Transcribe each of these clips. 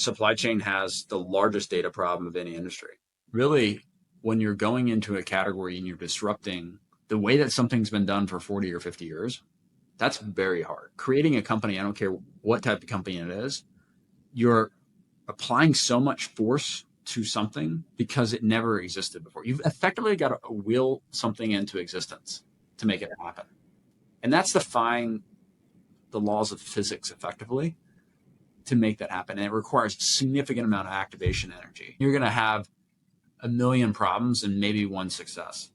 supply chain has the largest data problem of any industry. Really, when you're going into a category and you're disrupting the way that something's been done for 40 or 50 years, that's very hard. Creating a company, I don't care what type of company it is, you're applying so much force to something because it never existed before. You've effectively got to will something into existence to make it happen. And that's defying the laws of physics effectively to make that happen. And it requires a significant amount of activation energy. You're going to have a million problems and maybe one success.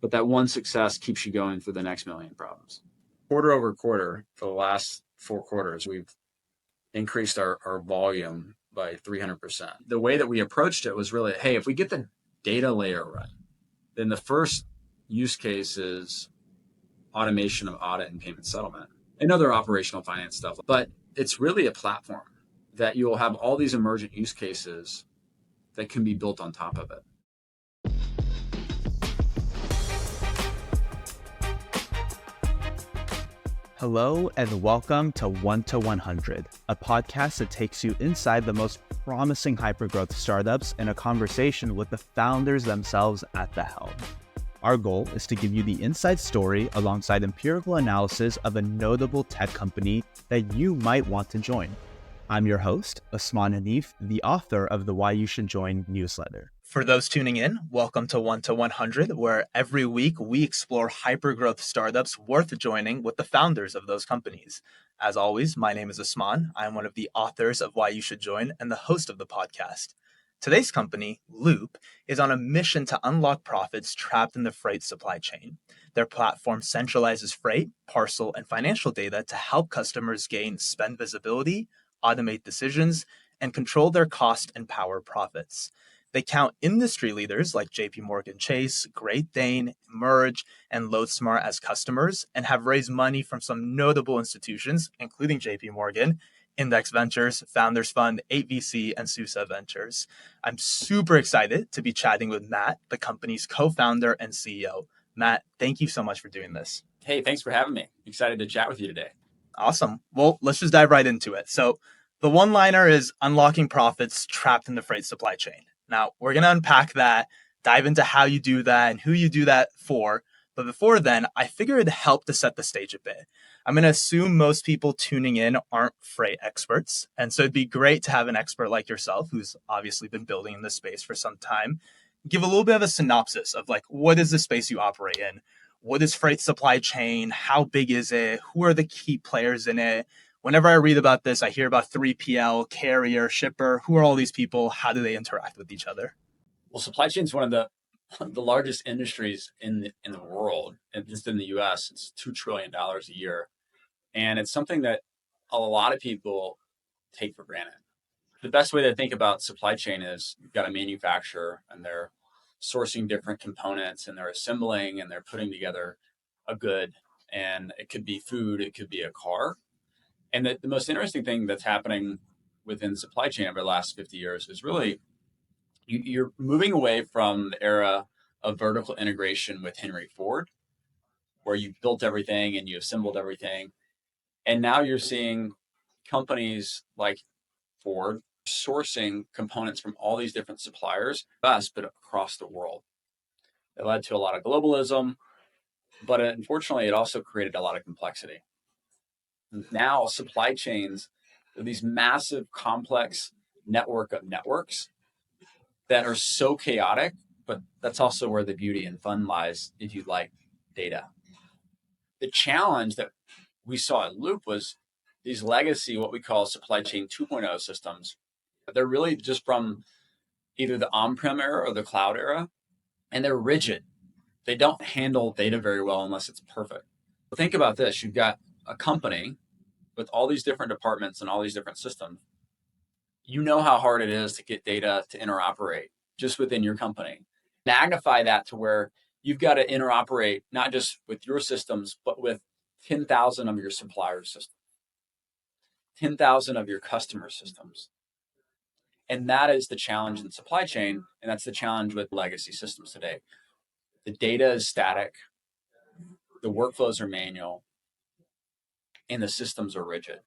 But that one success keeps you going for the next million problems. Quarter over quarter, for the last 4 quarters, we've increased our volume by 300%. The way that we approached it was really, hey, if we get the data layer right, then the first use case is automation of audit and payment settlement and other operational finance stuff. But it's really a platform that you will have all these emergent use cases that can be built on top of it. Hello and welcome to 1 to 100, a podcast that takes you inside the most promising hypergrowth startups in a conversation with the founders themselves at the helm. Our goal is to give you the inside story alongside empirical analysis of a notable tech company that you might want to join. I'm your host, Usman, the author of the Why You Should Join newsletter. For those tuning in, welcome to 1 to 100, where every week we explore hypergrowth startups worth joining with the founders of those companies. As always, my name is Usman. I'm one of the authors of Why You Should Join and the host of the podcast. Today's company, Loop, is on a mission to unlock profits trapped in the freight supply chain. Their platform centralizes freight, parcel, and financial data to help customers gain spend visibility, automate decisions, and control their cost and power profits. They count industry leaders like JPMorgan Chase, Great Dane, Merge, and LoadSmart as customers and have raised money from some notable institutions, including JPMorgan, Index Ventures, Founders Fund, 8VC, and SUSE Ventures. I'm super excited to be chatting with Matt, the company's co-founder and CEO. Matt, thank you so much for doing this. Hey, thanks for having me. Excited to chat with you today. Awesome. Well, let's just dive right into it. So the one-liner is unlocking profits trapped in the freight supply chain. Now, we're going to unpack that, dive into how you do that and who you do that for. But before then, I figured it'd help to set the stage a bit. I'm going to assume most people tuning in aren't freight experts. And so it'd be great to have an expert like yourself, who's obviously been building in this space for some time, give a little bit of a synopsis of like, what is the space you operate in? What is freight supply chain? How big is it? Who are the key players in it? Whenever I read about this, I hear about 3PL, carrier, shipper. Who are all these people? How do they interact with each other? Well, supply chain is one of the largest industries in the world, and just in the U.S. It's $2 trillion a year, and it's something that a lot of people take for granted. The best way to think about supply chain is you've got a manufacturer, and they're sourcing different components, and they're assembling, and they're putting together a good, and it could be food, it could be a car. And the most interesting thing that's happening within supply chain over the last 50 years is really you're moving away from the era of vertical integration with Henry Ford, where you built everything and you assembled everything. And now you're seeing companies like Ford sourcing components from all these different suppliers, but across the world. It led to a lot of globalism, but unfortunately, it also created a lot of complexity. Now supply chains are these massive, complex network of networks that are so chaotic, but that's also where the beauty and fun lies if you like data. The challenge that we saw at Loop was these legacy, what we call supply chain 2.0 systems. They're really just from either the on-prem era or the cloud era, and they're rigid. They don't handle data very well unless it's perfect. Think about this. You've got a company with all these different departments and all these different systems. You know how hard it is to get data to interoperate just within your company. Magnify that to where you've got to interoperate not just with your systems, but with 10,000 of your supplier systems, 10,000 of your customer systems. And that is the challenge in supply chain, and that's the challenge with legacy systems today. The data is static, the workflows are manual, and the systems are rigid.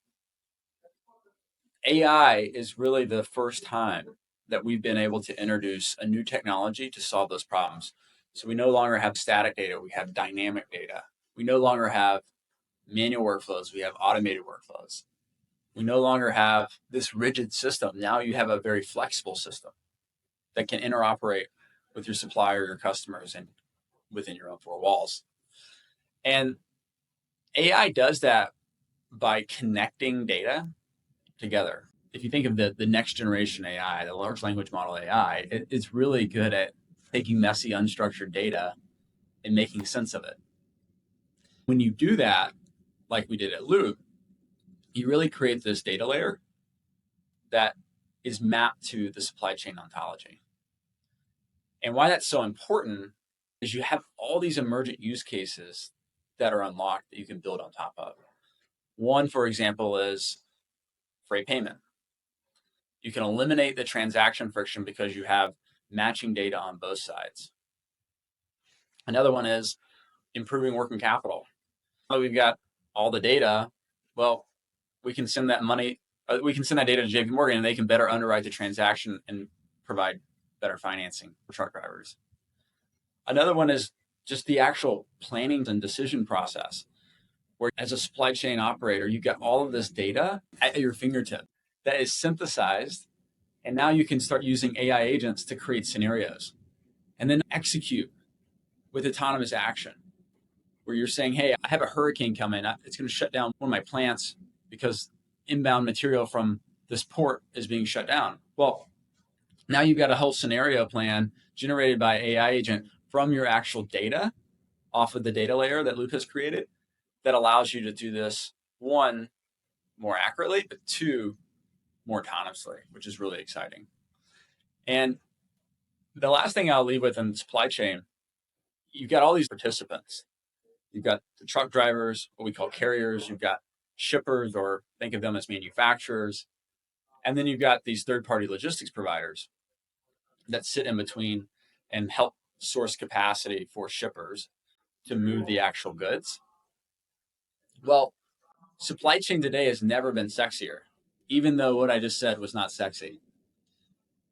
AI is really the first time that we've been able to introduce a new technology to solve those problems. So we no longer have static data, we have dynamic data. We no longer have manual workflows, we have automated workflows. We no longer have this rigid system. Now you have a very flexible system that can interoperate with your supplier, your customers, and within your own four walls. And AI does that by connecting data together. If you think of the next generation AI, the large language model AI, it's really good at taking messy, unstructured data and making sense of it. When you do that, like we did at Loop, you really create this data layer that is mapped to the supply chain ontology. And why that's so important is you have all these emergent use cases that are unlocked that you can build on top of. One, for example, is freight payment. You can eliminate the transaction friction because you have matching data on both sides. Another one is improving working capital. We've got all the data. Well, we can send that data to JPMorgan and they can better underwrite the transaction and provide better financing for truck drivers. Another one is just the actual planning and decision process, where as a supply chain operator, you've got all of this data at your fingertip that is synthesized, and now you can start using AI agents to create scenarios and then execute with autonomous action, where you're saying, hey, I have a hurricane coming. It's going to shut down one of my plants because inbound material from this port is being shut down. Well, now you've got a whole scenario plan generated by AI agent from your actual data off of the data layer that Loop has created that allows you to do this, one, more accurately, but two, more autonomously, which is really exciting. And the last thing I'll leave with in supply chain, you've got all these participants. You've got the truck drivers, what we call carriers. You've got shippers, or think of them as manufacturers. And then you've got these third-party logistics providers that sit in between and help source capacity for shippers to move the actual goods. Well, supply chain today has never been sexier, even though what I just said was not sexy.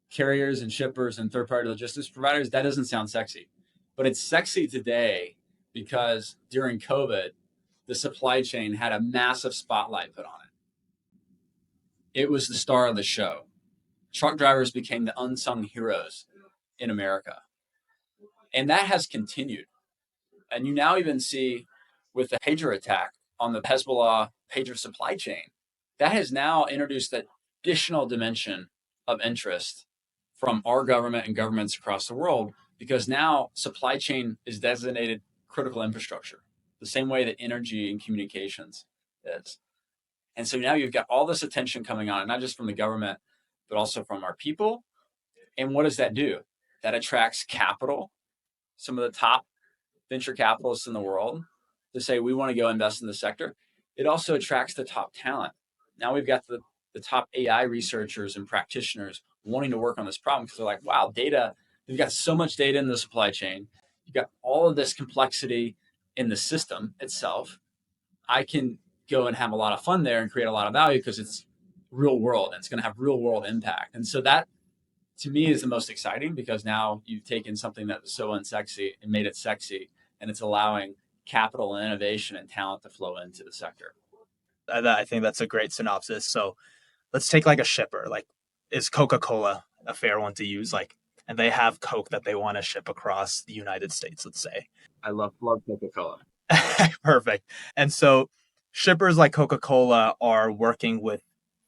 Carriers and shippers and third-party logistics providers, that doesn't sound sexy. But it's sexy today because during COVID, the supply chain had a massive spotlight put on it. It was the star of the show. Truck drivers became the unsung heroes in America. And that has continued. And you now even see with the pager attack on the Hezbollah pager supply chain, that has now introduced that additional dimension of interest from our government and governments across the world, because now supply chain is designated critical infrastructure, the same way that energy and communications is. And so now you've got all this attention coming on, not just from the government, but also from our people. And what does that do? That attracts capital, some of the top venture capitalists in the world, to say, we want to go invest in the sector. It also attracts the top talent. Now we've got the top AI researchers and practitioners wanting to work on this problem because they're like, wow, data, we've got so much data in the supply chain. You've got all of this complexity in the system itself. I can go and have a lot of fun there and create a lot of value because it's real world and it's going to have real world impact. And so that, to me, is the most exciting, because now you've taken something that was so unsexy and made it sexy, and it's allowing capital and innovation and talent to flow into the sector. I think that's a great synopsis. So let's take like a shipper. Like, is Coca-Cola a fair one to use? Like, and they have Coke that they want to ship across the United States, let's say. I love Coca-Cola. Perfect. And so shippers like Coca-Cola are working with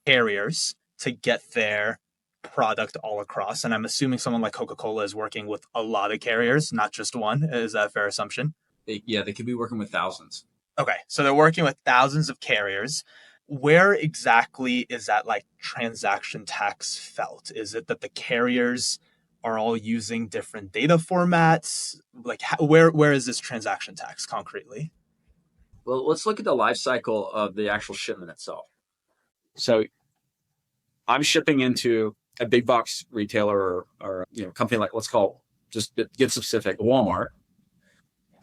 carriers to get their product all across. And I'm assuming someone like Coca-Cola is working with a lot of carriers, not just one. Is that a fair assumption? They could be working with thousands. Okay, so they're working with thousands of carriers. Where exactly is that like transaction tax felt? Is it that the carriers are all using different data formats? Like, where is this transaction tax concretely? Well, let's look at the life cycle of the actual shipment itself. So I'm shipping into a big box retailer or company, like, let's call, just get specific, Walmart.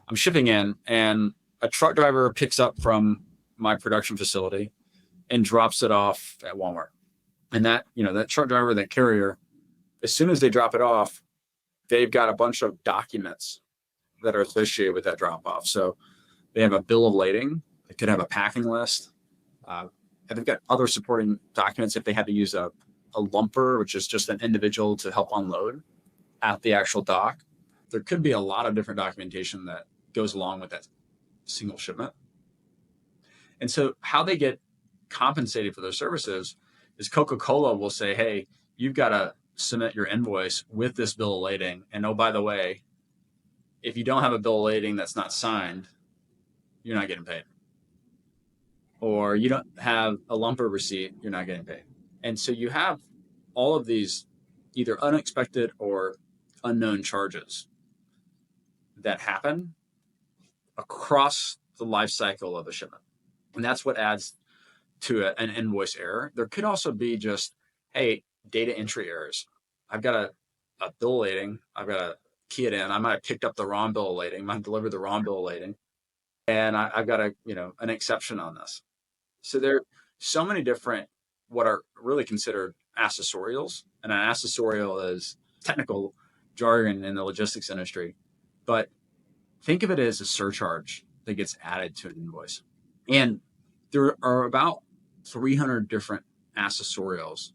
I'm shipping in, and a truck driver picks up from my production facility and drops it off at Walmart. And that, that truck driver, that carrier, as soon as they drop it off, they've got a bunch of documents that are associated with that drop off. So they have a bill of lading. They could have a packing list. And they've got other supporting documents if they had to use a lumper, which is just an individual to help unload at the actual dock. There could be a lot of different documentation that goes along with that single shipment. And so how they get compensated for their services is Coca-Cola will say, hey, you've got to submit your invoice with this bill of lading. And oh, by the way, if you don't have a bill of lading that's not signed, you're not getting paid. Or you don't have a lumper receipt, you're not getting paid. And so you have all of these either unexpected or unknown charges that happen across the life cycle of a shipment. And that's what adds to an invoice error. There could also be just, hey, data entry errors. I've got a bill of lading. I've got to key it in. I might have picked up the wrong bill of lading. I might have delivered the wrong bill of lading. And I've got an exception on this. So there are so many different, what are really considered accessorials. And an accessorial is technical jargon in the logistics industry. But think of it as a surcharge that gets added to an invoice. And there are about 300 different accessorials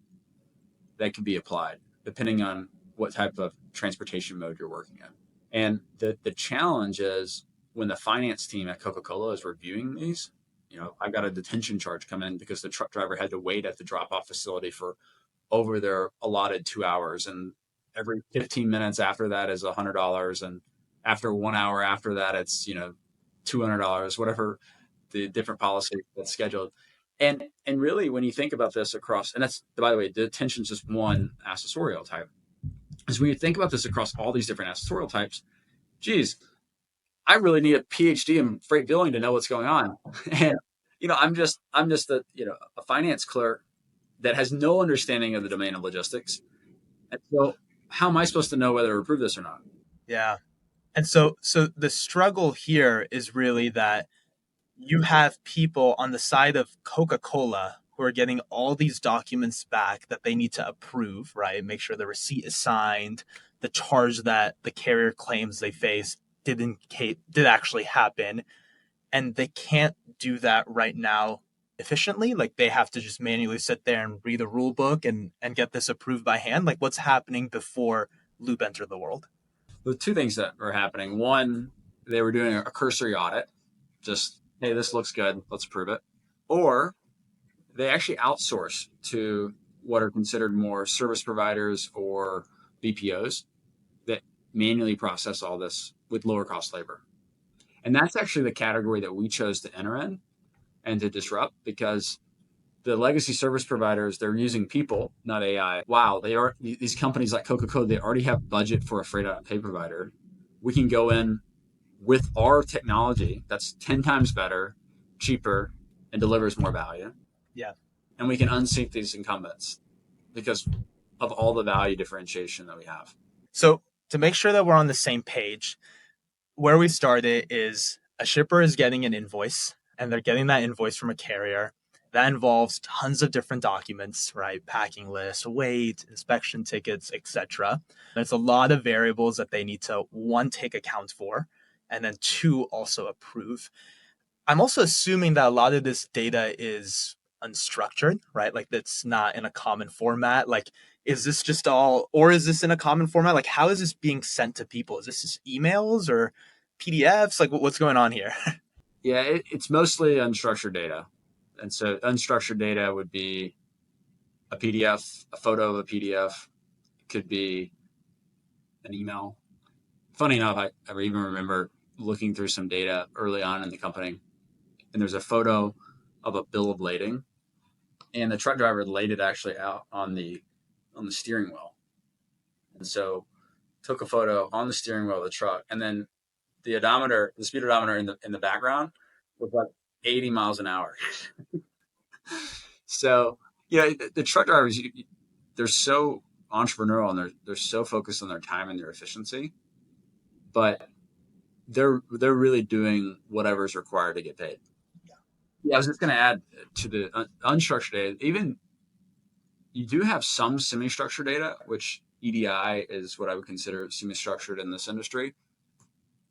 that can be applied depending on what type of transportation mode you're working in. And the challenge is when the finance team at Coca-Cola is reviewing these, I got a detention charge come in because the truck driver had to wait at the drop-off facility for over their allotted 2 hours. And every 15 minutes after that is $100. And after 1 hour after that, it's, $200, whatever the different policy that's scheduled. And really, when you think about this across, and that's, by the way, detention is just one accessorial type. Is when you think about this across all these different accessorial types, geez, I really need a PhD in freight billing to know what's going on. And, I'm just a finance clerk that has no understanding of the domain of logistics. And so how am I supposed to know whether to approve this or not? Yeah. And so the struggle here is really that you have people on the side of Coca-Cola who are getting all these documents back that they need to approve, right? Make sure the receipt is signed, the charge that the carrier claims they face did actually happen. And they can't do that right now efficiently. Like they have to just manually sit there and read the rule book and get this approved by hand. Like what's happening before Loop entered the world? The two things that are happening. One, they were doing a cursory audit. Just, hey, this looks good. Let's approve it. Or they actually outsource to what are considered more service providers or BPOs that manually process all this with lower cost labor. And that's actually the category that we chose to enter in and to disrupt because the legacy service providers, they're using people, not AI. Wow, these companies like Coca-Cola, they already have budget for a freight out and pay provider. We can go in with our technology that's 10 times better, cheaper, and delivers more value. Yeah. And we can unseat these incumbents because of all the value differentiation that we have. So to make sure that we're on the same page, where we started is a shipper is getting an invoice and they're getting that invoice from a carrier. That involves tons of different documents, right? Packing list, weight, inspection tickets, etc. There's a lot of variables that they need to, one, take account for, and then two, also approve. I'm also assuming that a lot of this data is unstructured, right? Like that's not in a common format. Like, is this just all, or is this in a common format? Like, how is this being sent to people? Is this just emails or PDFs? Like, what's going on here? Yeah, it's mostly unstructured data. And so unstructured data would be a PDF, a photo of a PDF. It could be an email. Funny enough, I even remember looking through some data early on in the company, and there's a photo of a bill of lading, and the truck driver laid it actually out on the steering wheel. And so took a photo on the steering wheel of the truck, and then the speed odometer in the background was like 80 miles an hour. So, the truck drivers, they're so entrepreneurial and they're so focused on their time and their efficiency, but they're really doing whatever's required to get paid. Yeah, I was just going to add to the unstructured data, even You do have some semi-structured data, which EDI is what I would consider semi-structured in this industry.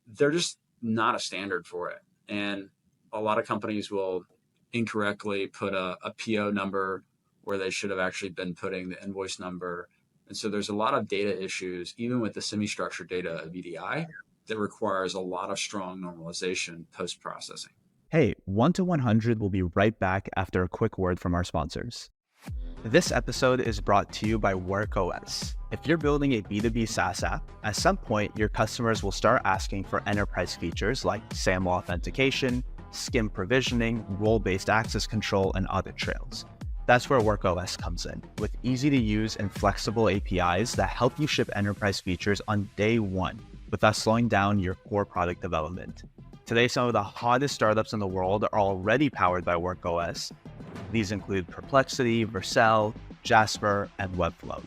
They're just not a standard for it. And a lot of companies will incorrectly put a PO number where they should have actually been putting the invoice number. And so there's a lot of data issues, even with the semi-structured data of EDI, that requires a lot of strong normalization post-processing. Hey, 1 to 100 will be right back after a quick word from our sponsors. This episode is brought to you by WorkOS. If you're building a B2B SaaS app, at some point your customers will start asking for enterprise features like SAML authentication, SCIM provisioning, role-based access control, and audit trails. That's where WorkOS comes in, with easy-to-use and flexible APIs that help you ship enterprise features on day one without slowing down your core product development. Today, some of the hottest startups in the world are already powered by WorkOS. These include Perplexity, Vercel, Jasper, and Webflow.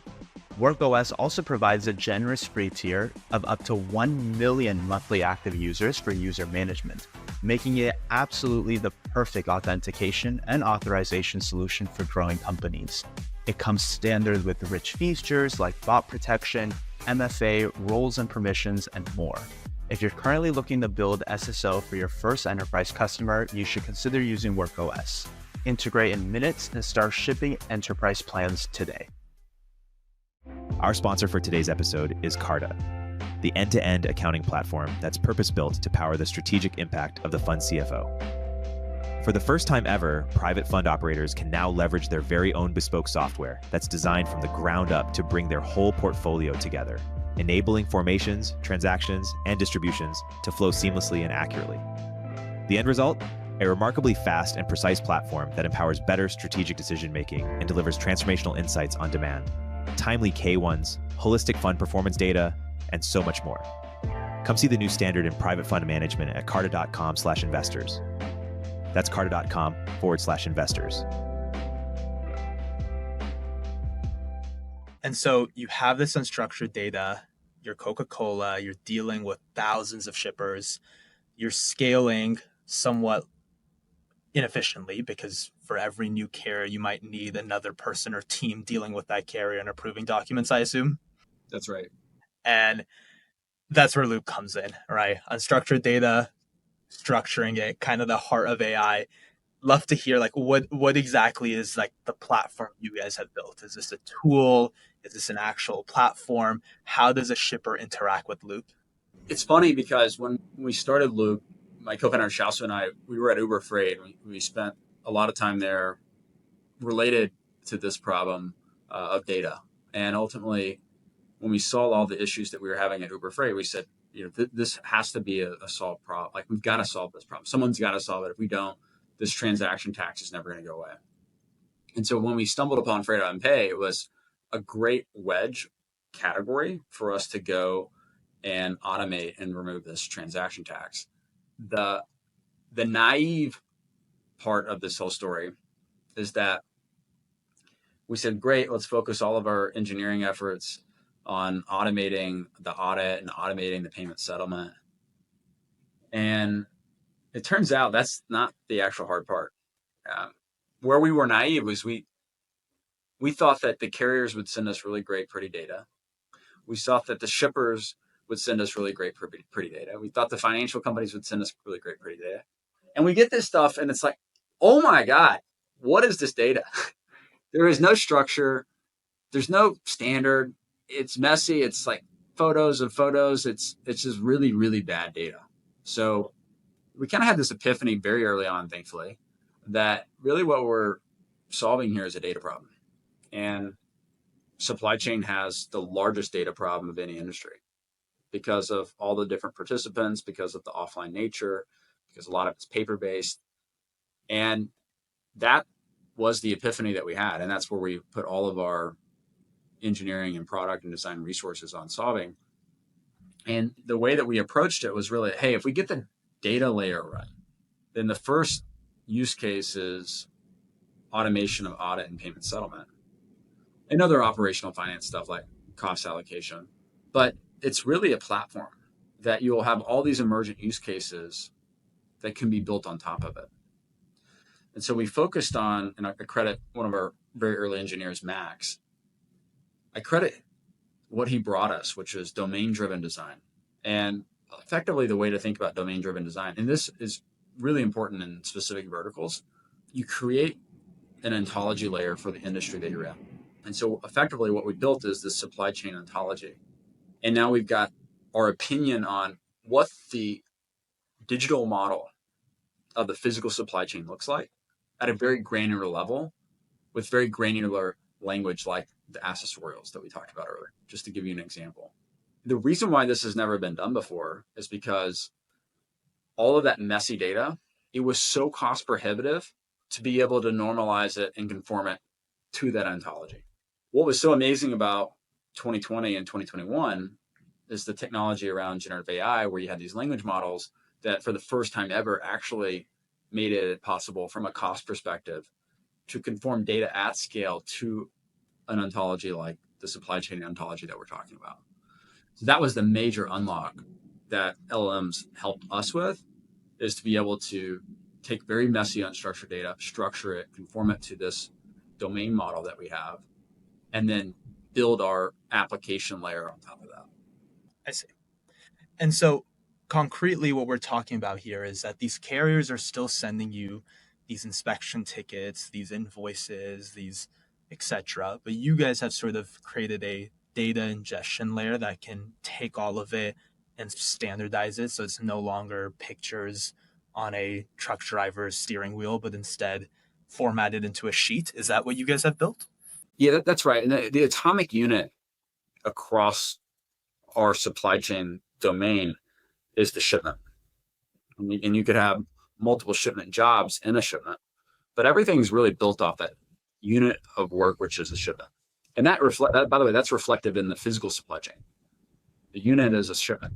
WorkOS also provides a generous free tier of up to 1 million monthly active users for user management, making it absolutely the perfect authentication and authorization solution for growing companies. It comes standard with rich features like bot protection, MFA, roles and permissions, and more. If you're currently looking to build SSO for your first enterprise customer, you should consider using WorkOS. Integrate in minutes and start shipping enterprise plans today. Our sponsor for today's episode is Carta, the end-to-end accounting platform that's purpose-built to power the strategic impact of the fund CFO. For the first time ever, private fund operators can now leverage their very own bespoke software that's designed from the ground up to bring their whole portfolio together, enabling formations, transactions, and distributions to flow seamlessly and accurately. The end result? A remarkably fast and precise platform that empowers better strategic decision-making and delivers transformational insights on demand, timely K1s, holistic fund performance data, and so much more. Come see the new standard in private fund management at carta.com/investors. That's carta.com/investors. And so you have this unstructured data, you're Coca-Cola, you're dealing with thousands of shippers, you're scaling somewhat inefficiently because for every new carrier, you might need another person or team dealing with that carrier and approving documents, I assume. That's right. And that's where Loop comes in, right? Unstructured data, structuring it, kind of the heart of AI. Love to hear like what exactly is like the platform you guys have built. Is this a tool? Is this an actual platform? How does a shipper interact with Loop? It's funny because when we started Loop, my co-founder Xiaosu and I, we were at Uber Freight. We spent a lot of time there related to this problem of data. And ultimately, when we saw all the issues that we were having at Uber Freight, we said, this has to be a solved problem. Like, we've got to solve this problem. Someone's got to solve it. If we don't, this transaction tax is never going to go away. And so when we stumbled upon Freight on Pay, it was a great wedge category for us to go and automate and remove this transaction tax. The naive part of this whole story is that we said, great, let's focus all of our engineering efforts on automating the audit and automating the payment settlement. And it turns out that's not the actual hard part. Where we were naive was we thought that the carriers would send us really great, pretty data. We thought that the shippers would send us really great, pretty data. We thought the financial companies would send us really great, pretty data. And we get this stuff and it's like, oh my God, what is this data? There is no structure. There's no standard. It's messy. It's like photos of photos. It's just really, really bad data. So we kind of had this epiphany very early on, thankfully, that really what we're solving here is a data problem. And supply chain has the largest data problem of any industry because of all the different participants, because of the offline nature, because a lot of it's paper-based. And that was the epiphany that we had. And that's where we put all of our engineering and product and design resources on solving. And the way that we approached it was really, hey, if we get the data layer right, then the first use case is automation of audit and payment settlement and other operational finance stuff like cost allocation. But it's really a platform that you will have all these emergent use cases that can be built on top of it. And so we focused on, and I credit one of our very early engineers, Max. I credit what he brought us, which is domain-driven design. And effectively the way to think about domain-driven design, and this is really important in specific verticals, you create an ontology layer for the industry that you're in. And so effectively what we built is this supply chain ontology. And now we've got our opinion on what the digital model of the physical supply chain looks like at a very granular level with very granular language like the accessorials that we talked about earlier, just to give you an example. The reason why this has never been done before is because all of that messy data, it was so cost prohibitive to be able to normalize it and conform it to that ontology. What was so amazing about 2020 and 2021 is the technology around generative AI, where you had these language models that for the first time ever actually made it possible from a cost perspective to conform data at scale to an ontology like the supply chain ontology that we're talking about. So that was the major unlock that LLMs helped us with, is to be able to take very messy unstructured data, structure it, conform it to this domain model that we have, and then build our application layer on top of that. I see. And so concretely, what we're talking about here is that these carriers are still sending you these inspection tickets, these invoices, these etc. But you guys have sort of created a data ingestion layer that can take all of it and standardize it. So it's no longer pictures on a truck driver's steering wheel, but instead formatted into a sheet. Is that what you guys have built? Yeah, that's right. And the atomic unit across our supply chain domain is the shipment. And you could have multiple shipment jobs in a shipment, but everything's really built off that unit of work, which is a shipment. And that by the way, that's reflective in the physical supply chain. The unit is a shipment.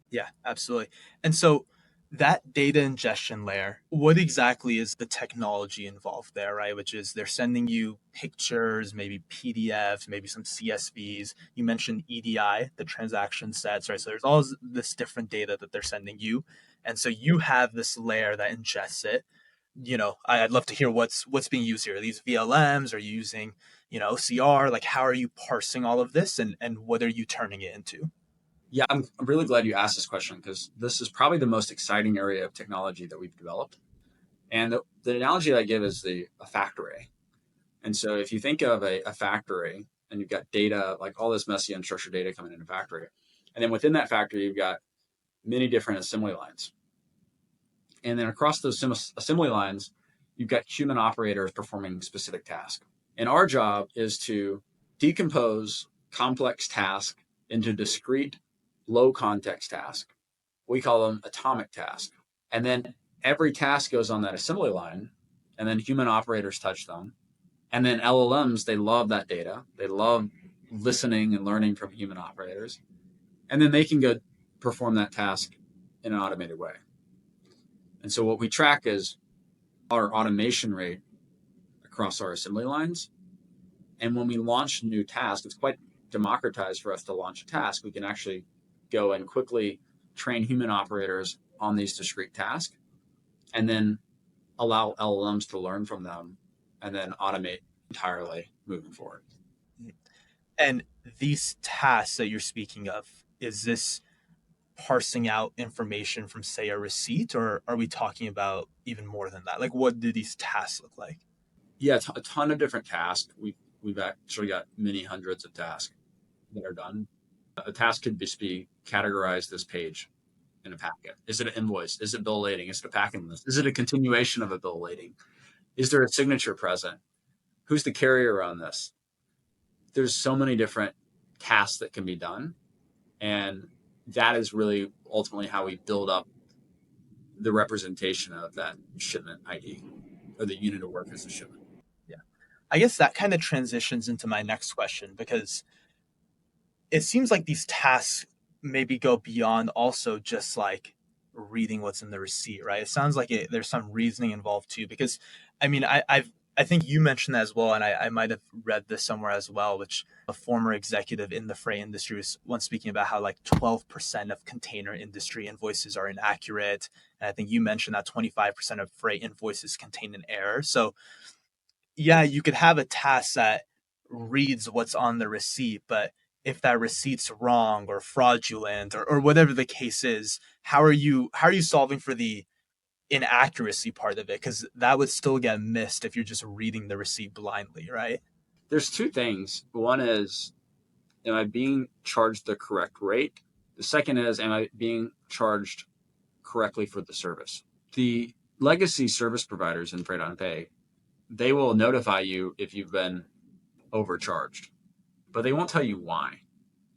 Yeah, absolutely. And so that data ingestion layer, what exactly is the technology involved there, right? Which is they're sending you pictures, maybe PDFs, maybe some CSVs. You mentioned EDI, the transaction sets, right? So there's all this different data that they're sending you. And so you have this layer that ingests it. I'd love to hear what's being used here. Are these VLMs? Are you using, OCR? Like, how are you parsing all of this and what are you turning it into? Yeah, I'm really glad you asked this question, because this is probably the most exciting area of technology that we've developed. And the analogy that I give is a factory. And so if you think of a factory and you've got data, like all this messy unstructured data coming into a factory, and then within that factory, you've got many different assembly lines. And then across those assembly lines, you've got human operators performing specific tasks. And our job is to decompose complex tasks into discrete, low context tasks. We call them atomic tasks. And then every task goes on that assembly line, and then human operators touch them. And then LLMs, they love that data. They love listening and learning from human operators. And then they can go perform that task in an automated way. And so what we track is our automation rate across our assembly lines. And when we launch a new task, it's quite democratized for us to launch a task. We can actually go and quickly train human operators on these discrete tasks and then allow LLMs to learn from them and then automate entirely moving forward. And these tasks that you're speaking of, is this parsing out information from, say, a receipt, or are we talking about even more than that? Like, what do these tasks look like? Yeah, a ton of different tasks. We've actually got many hundreds of tasks that are done. A task could just be categorized this page in a packet. Is it an invoice? Is it bill lading? Is it a packing list? Is it a continuation of a bill lading? Is there a signature present? Who's the carrier on this? There's so many different tasks that can be done. And that is really ultimately how we build up the representation of that shipment ID, or the unit of work as a shipment. Yeah. I guess that kind of transitions into my next question, because it seems like these tasks maybe go beyond also just like reading what's in the receipt, right? It sounds like there's some reasoning involved too, because I mean, I've I think you mentioned that as well, and I might have read this somewhere as well, which a former executive in the freight industry was once speaking about how like 12% of container industry invoices are inaccurate. And I think you mentioned that 25% of freight invoices contain an error. So yeah, you could have a task that reads what's on the receipt, but if that receipt's wrong or fraudulent or whatever the case is, how are you solving for the inaccuracy part of it? Because that would still get missed if you're just reading the receipt blindly, right? There's two things. One is, am I being charged the correct rate? The second is, am I being charged correctly for the service? The legacy service providers in Freight on Pay, they will notify you if you've been overcharged, but they won't tell you why.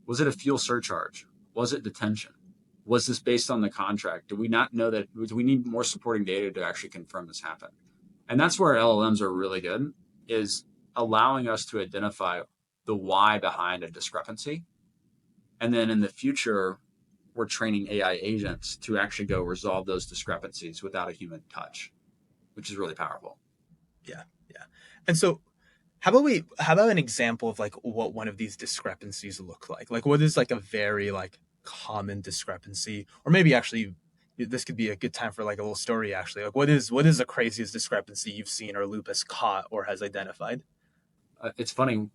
Was it a fuel surcharge? Was it detention? Was this based on the contract? Do we not know that? Do we need more supporting data to actually confirm this happened? And that's where LLMs are really good, is allowing us to identify the why behind a discrepancy. And then in the future, we're training AI agents to actually go resolve those discrepancies without a human touch, which is really powerful. Yeah, yeah. And so how about an example of like what one of these discrepancies look like? Like what is like a very like common discrepancy? Or maybe actually this could be a good time for like a little story actually. Like what is the craziest discrepancy you've seen or Loop has caught or has identified? It's funny.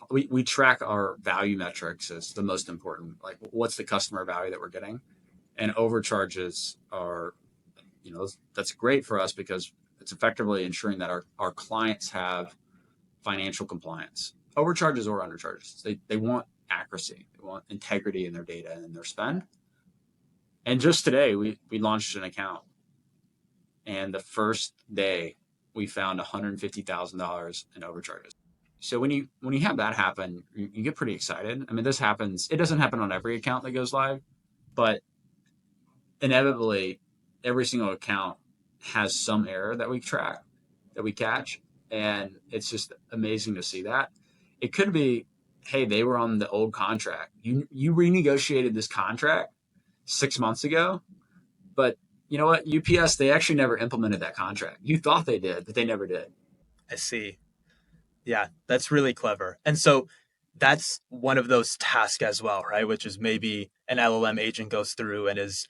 We track our value metrics as the most important. Like, what's the customer value that we're getting? And overcharges are, that's great for us because it's effectively ensuring that our clients have financial compliance. Overcharges or undercharges. They want accuracy. They want integrity in their data and their spend. And just today, we launched an account. And the first day, we found $150,000 in overcharges. So when you have that happen, you get pretty excited. I mean, this happens. It doesn't happen on every account that goes live, but inevitably, every single account has some error that we track, that we catch, and it's just amazing to see that. It could be, hey, they were on the old contract. You renegotiated this contract 6 months ago, but you know what? UPS, they actually never implemented that contract. You thought they did, but they never did. I see. Yeah, that's really clever. And so that's one of those tasks as well, right? Which is maybe an LLM agent goes through and is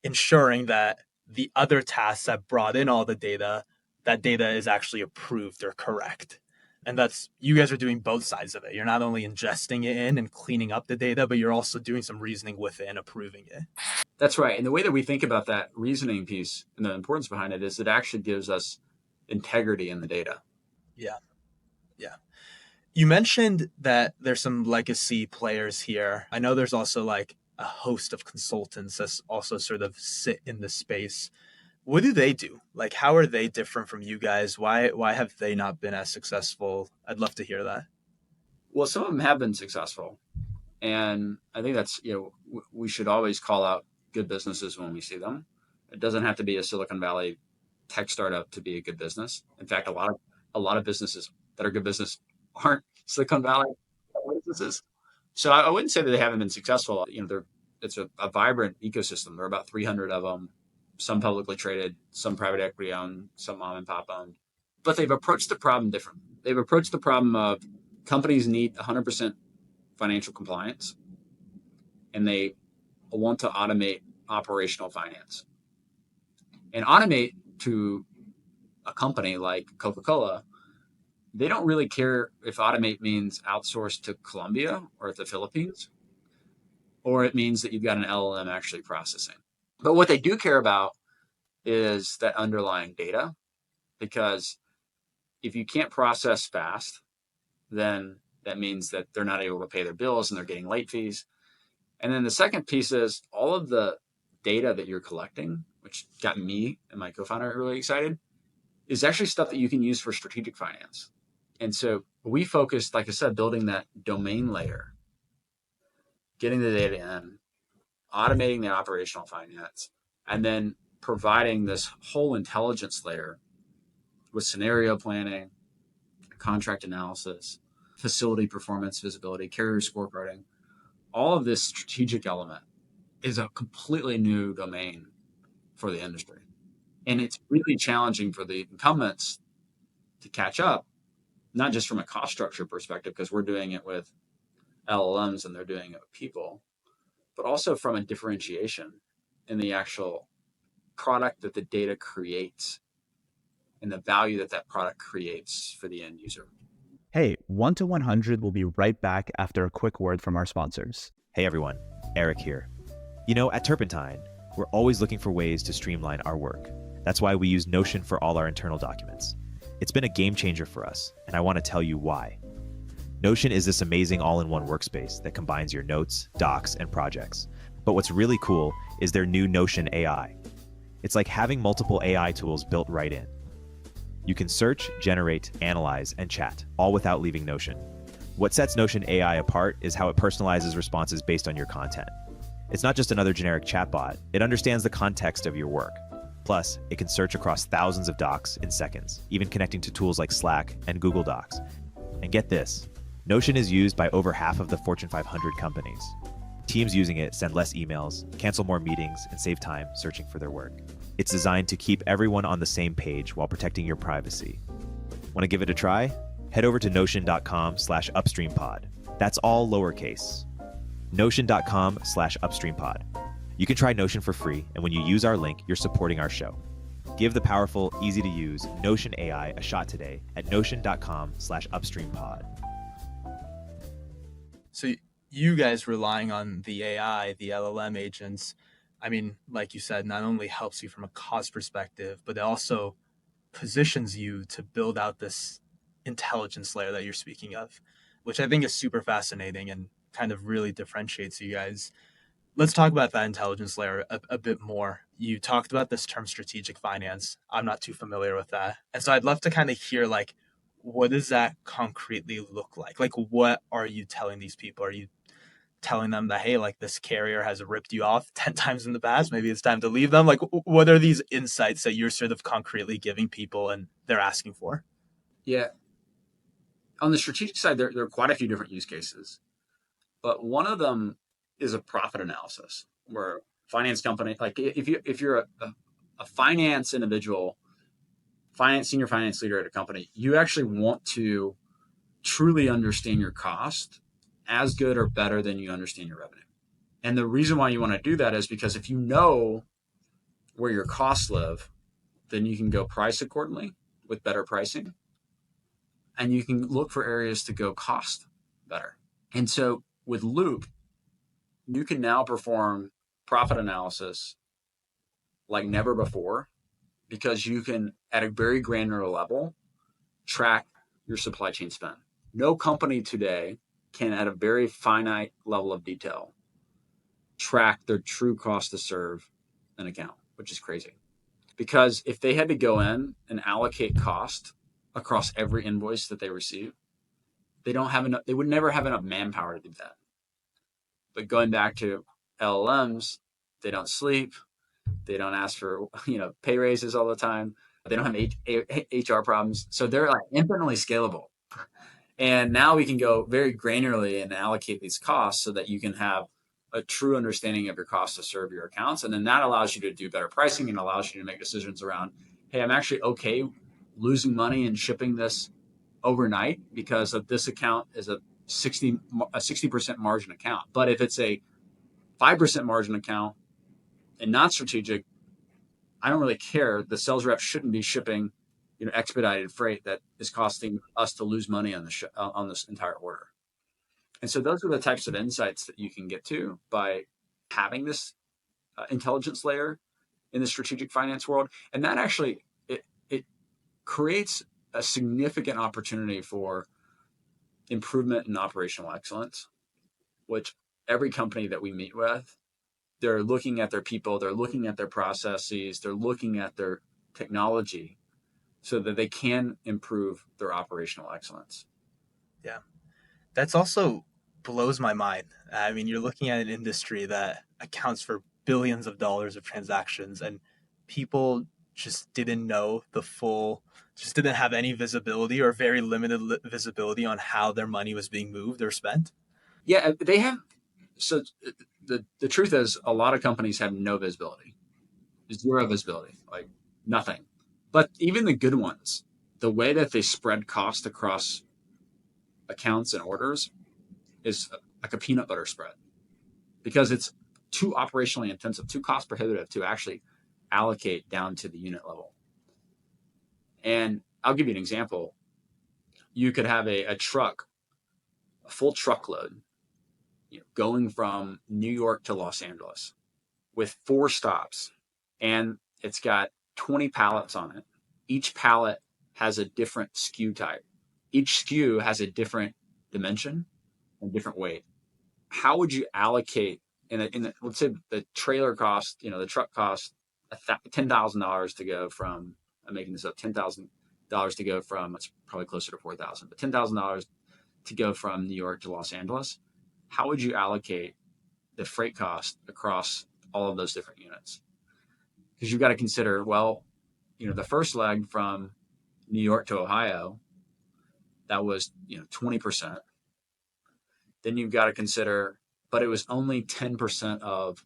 ensuring that the other tasks that brought in all the data, that data is actually approved or correct. And that's, you guys are doing both sides of it. You're not only ingesting it in and cleaning up the data, but you're also doing some reasoning with it and approving it. That's right. And the way that we think about that reasoning piece and the importance behind it is it actually gives us integrity in the data. Yeah. Yeah. You mentioned that there's some legacy players here. I know there's also like a host of consultants that also sort of sit in the space. What do they do? Like, how are they different from you guys? Why have they not been as successful? I'd love to hear that. Well, some of them have been successful. And I think that's, we should always call out good businesses when we see them. It doesn't have to be a Silicon Valley tech startup to be a good business. In fact, a lot of businesses that are good business aren't Silicon Valley businesses. So I wouldn't say that they haven't been successful. It's a vibrant ecosystem. There are about 300 of them, some publicly traded, some private equity owned, some mom and pop owned. But they've approached the problem differently. They've approached the problem of companies need 100% financial compliance, and they want to automate operational finance. And automate to a company like Coca-Cola, they don't really care if automate means outsource to Colombia or the Philippines, or it means that you've got an LLM actually processing. But what they do care about is that underlying data, because if you can't process fast, then that means that they're not able to pay their bills and they're getting late fees. And then the second piece is all of the data that you're collecting, which got me and my co-founder really excited, is actually stuff that you can use for strategic finance. And so we focused, like I said, building that domain layer, getting the data in, automating the operational finance, and then providing this whole intelligence layer with scenario planning, contract analysis, facility performance visibility, carrier scorecarding. All of this strategic element is a completely new domain for the industry. And it's really challenging for the incumbents to catch up, not just from a cost structure perspective, because we're doing it with LLMs and they're doing it with people, but also from a differentiation in the actual product that the data creates and the value that that product creates for the end user. Hey, 1 to 100 will be right back after a quick word from our sponsors. Hey everyone, Eric here. You know, at Turpentine, we're always looking for ways to streamline our work. That's why we use Notion for all our internal documents. It's been a game changer for us, and I want to tell you why. Notion is this amazing all-in-one workspace that combines your notes, docs, and projects. But what's really cool is their new Notion AI. It's like having multiple AI tools built right in. You can search, generate, analyze, and chat, all without leaving Notion. What sets Notion AI apart is how it personalizes responses based on your content. It's not just another generic chatbot, it understands the context of your work. Plus, it can search across thousands of docs in seconds, even connecting to tools like Slack and Google Docs. And get this, Notion is used by over half of the Fortune 500 companies. Teams using it send less emails, cancel more meetings, and save time searching for their work. It's designed to keep everyone on the same page while protecting your privacy. Want to give it a try? Head over to notion.com/upstreampod. That's all lowercase. Notion.com/upstreampod. You can try Notion for free, and when you use our link, you're supporting our show. Give the powerful, easy-to-use Notion AI a shot today at notion.com/upstreampod. So you guys relying on the AI, the LLM agents, I mean, like you said, not only helps you from a cost perspective, but it also positions you to build out this intelligence layer that you're speaking of, which I think is super fascinating and kind of really differentiates you guys. Let's talk about that intelligence layer a bit more. You talked about this term strategic finance. I'm not too familiar with that. And so I'd love to kind of hear, like, what does that concretely look like? Like, what are you telling these people? Are you telling them that, hey, like, this carrier has ripped you off 10 times in the past, maybe it's time to leave them? Like, what are these insights that you're sort of concretely giving people and they're asking for? Yeah. On the strategic side, there are quite a few different use cases, but one of them is a profit analysis where finance company, like if you're a finance individual, senior finance leader at a company, you actually want to truly understand your cost as good or better than you understand your revenue. And the reason why you want to do that is because if you know where your costs live, then you can go price accordingly with better pricing. And you can look for areas to go cost better. And so with Loop, you can now perform profit analysis like never before because you can, at a very granular level, track your supply chain spend. No company today can, at a very finite level of detail, track their true cost to serve an account, which is crazy. Because if they had to go in and allocate cost across every invoice that they receive, they would never have enough manpower to do that. But going back to LLMs, they don't sleep. They don't ask for, pay raises all the time. They don't have HR problems. So they're like infinitely scalable. And now we can go very granularly and allocate these costs so that you can have a true understanding of your cost to serve your accounts. And then that allows you to do better pricing and allows you to make decisions around, hey, I'm actually okay losing money and shipping this overnight because of this account is a 60% margin account. But if it's a 5% margin account and not strategic, I don't really care. The sales rep shouldn't be shipping, expedited freight that is costing us to lose money on this entire order. And so those are the types of insights that you can get to by having this intelligence layer in the strategic finance world. And that actually, it creates a significant opportunity for improvement in operational excellence, which every company that we meet with, they're looking at their people, they're looking at their processes, they're looking at their technology so that they can improve their operational excellence. Yeah. That's also blows my mind. I mean, you're looking at an industry that accounts for billions of dollars of transactions, and people just didn't know just didn't have any visibility or very limited visibility on how their money was being moved or spent. Yeah, they have. So the truth is, a lot of companies have no visibility, zero visibility. Like nothing. But even the good ones, the way that they spread cost across accounts and orders is like a peanut butter spread, because it's too operationally intensive, too cost prohibitive to actually allocate down to the unit level. And I'll give you an example. You could have a truck, a full truckload, going from New York to Los Angeles with 4 stops, and it's got 20 pallets on it. Each pallet has a different SKU type. Each SKU has a different dimension and different weight. How would you allocate let's say the trailer cost, the truck cost $10,000 to go from, I'm making this up, $10,000 to go from, it's probably closer to 4,000, but $10,000 to go from New York to Los Angeles. How would you allocate the freight cost across all of those different units? Because you've got to consider, well, the first leg from New York to Ohio, that was, 20%. Then you've got to consider, but it was only 10% of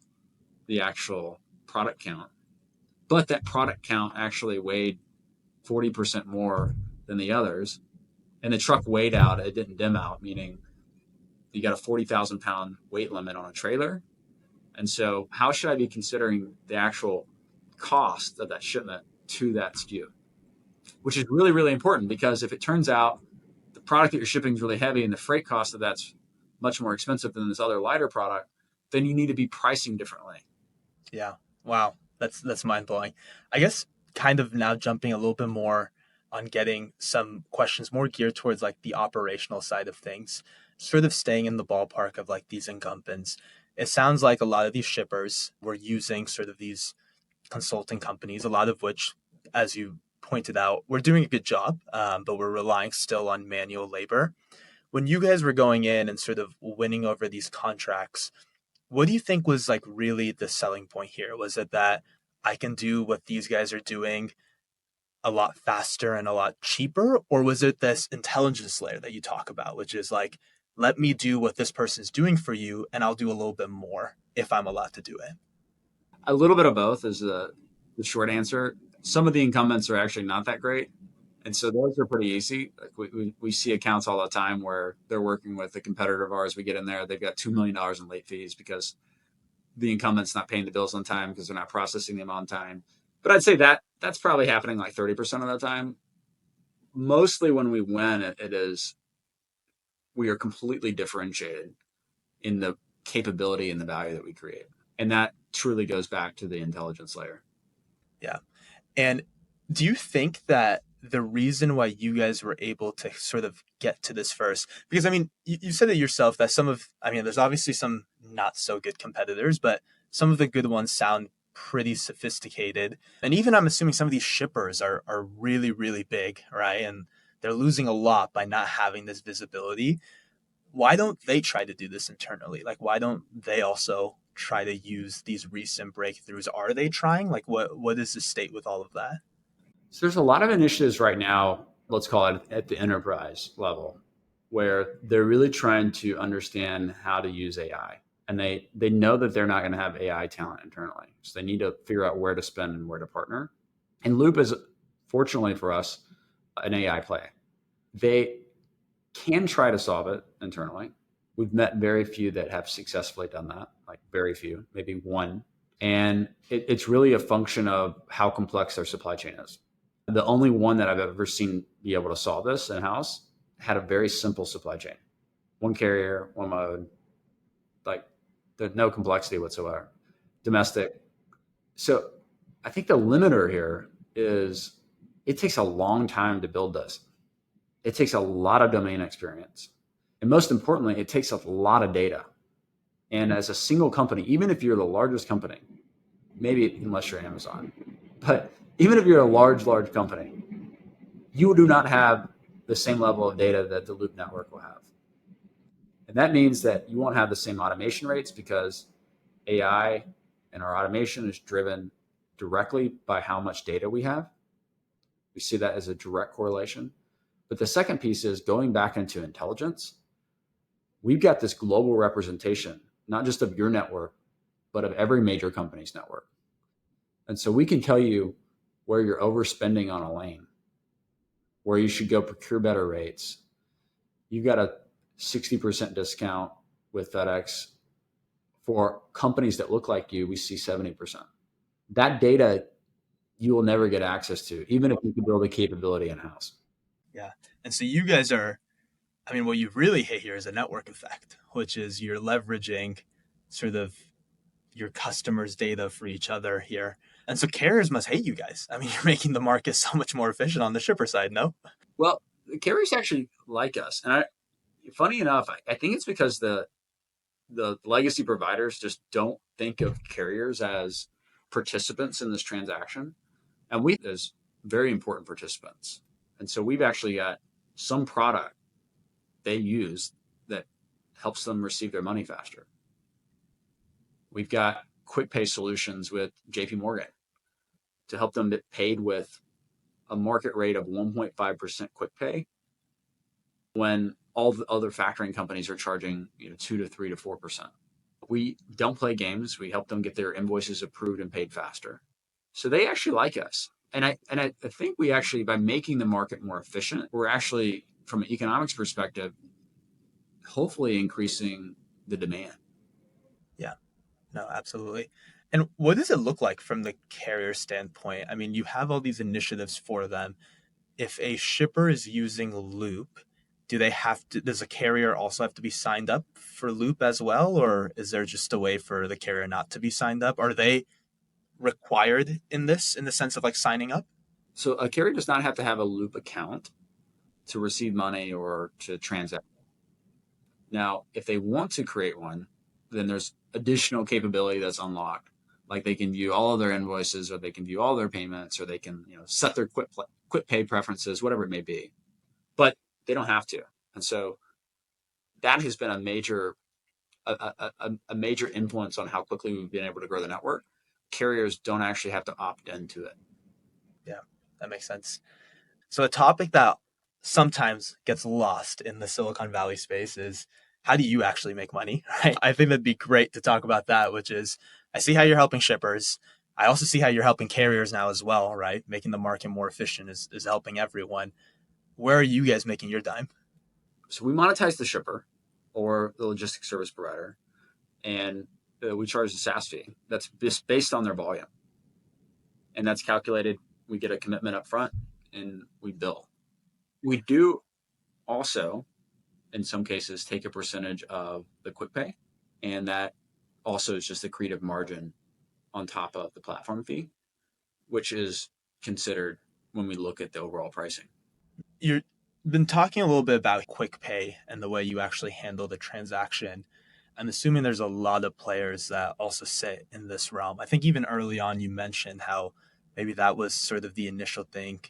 the actual product count. But that product count actually weighed 40% more than the others. And the truck weighed out, it didn't dim out, meaning you got a 40,000 pound weight limit on a trailer. And so how should I be considering the actual cost of that shipment to that SKU? Which is really, really important, because if it turns out the product that you're shipping is really heavy and the freight cost of that's much more expensive than this other lighter product, then you need to be pricing differently. Yeah. Wow. That's mind-blowing. I guess kind of now jumping a little bit more on getting some questions more geared towards like the operational side of things, sort of staying in the ballpark of like these incumbents. It sounds like a lot of these shippers were using sort of these consulting companies, a lot of which, as you pointed out, we're doing a good job, but we're relying still on manual labor. When you guys were going in and sort of winning over these contracts, what do you think was like really the selling point here? Was it that I can do what these guys are doing a lot faster and a lot cheaper? Or was it this intelligence layer that you talk about, which is like, let me do what this person's doing for you and I'll do a little bit more if I'm allowed to do it? A little bit of both is the short answer. Some of the incumbents are actually not that great. And so those are pretty easy. Like we see accounts all the time where they're working with a competitor of ours. We get in there, they've got $2 million in late fees because the incumbent's not paying the bills on time because they're not processing them on time. But I'd say that's probably happening like 30% of the time. Mostly when we win, it is, we are completely differentiated in the capability and the value that we create. And that truly goes back to the intelligence layer. Yeah. And do you think that the reason why you guys were able to sort of get to this first, because I mean, you said it yourself that there's obviously some not so good competitors, but some of the good ones sound pretty sophisticated. And even I'm assuming some of these shippers are really, really big, right? And they're losing a lot by not having this visibility. Why don't they try to do this internally? Like, why don't they also try to use these recent breakthroughs? Are they trying? Like, what is the state with all of that? So there's a lot of initiatives right now, let's call it at the enterprise level, where they're really trying to understand how to use AI. And they know that they're not going to have AI talent internally. So they need to figure out where to spend and where to partner. And Loop is, fortunately for us, an AI play. They can try to solve it internally. We've met very few that have successfully done that, like very few, maybe one. And it's really a function of how complex their supply chain is. The only one that I've ever seen be able to solve this in-house had a very simple supply chain. One carrier, one mode, like there's no complexity whatsoever. Domestic. So I think the limiter here is it takes a long time to build this. It takes a lot of domain experience. And most importantly, it takes a lot of data. And as a single company, even if you're the largest company, maybe unless you're Amazon, but even if you're a large company, you do not have the same level of data that the Loop network will have. And that means that you won't have the same automation rates because AI and our automation is driven directly by how much data we have. We see that as a direct correlation. But the second piece is going back into intelligence. We've got this global representation, not just of your network, but of every major company's network. And so we can tell you where you're overspending on a lane, where you should go procure better rates. You got a 60% discount with FedEx. For companies that look like you, we see 70%. That data you will never get access to, even if you can build a capability in-house. Yeah. And so you guys are, I mean, what you really hit here is a network effect, which is you're leveraging sort of your customers' data for each other here. And so carriers must hate you guys. I mean, you're making the market so much more efficient on the shipper side, no? Well, the carriers actually like us. And funny enough, I think it's because the legacy providers just don't think of carriers as participants in this transaction. And we as very important participants. And so we've actually got some product they use that helps them receive their money faster. We've got quick pay solutions with JPMorgan to help them get paid with a market rate of 1.5% quick pay when all the other factoring companies are charging 2 to 3 to 4%. We don't play games. We help them get their invoices approved and paid faster. So they actually like us. And I think we actually, by making the market more efficient, we're actually, from an economics perspective, hopefully increasing the demand. Yeah, no, absolutely. And what does it look like from the carrier standpoint? I mean, you have all these initiatives for them. If a shipper is using Loop, does a carrier also have to be signed up for Loop as well? Or is there just a way for the carrier not to be signed up? Are they required in the sense of like signing up? So a carrier does not have to have a Loop account to receive money or to transact. Now, if they want to create one, then there's additional capability that's unlocked. Like they can view all of their invoices, or they can view all their payments, or they can set their quick pay preferences, whatever it may be. But they don't have to. And so that has been a major influence on how quickly we've been able to grow the network. Carriers don't actually have to opt into it. Yeah, that makes sense. So a topic that sometimes gets lost in the Silicon Valley space is, how do you actually make money, right? I think that'd be great to talk about that, which is, I see how you're helping shippers. I also see how you're helping carriers now as well, right? Making the market more efficient is helping everyone. Where are you guys making your dime? So we monetize the shipper or the logistics service provider, and we charge a SaaS fee that's just based on their volume. And that's calculated. We get a commitment up front and we bill. We do also, in some cases, take a percentage of the quick pay, and that also is just accretive margin on top of the platform fee, which is considered when we look at the overall pricing. You've been talking a little bit about quick pay and the way you actually handle the transaction. I'm assuming there's a lot of players that also sit in this realm. I think even early on you mentioned how maybe that was sort of the initial thing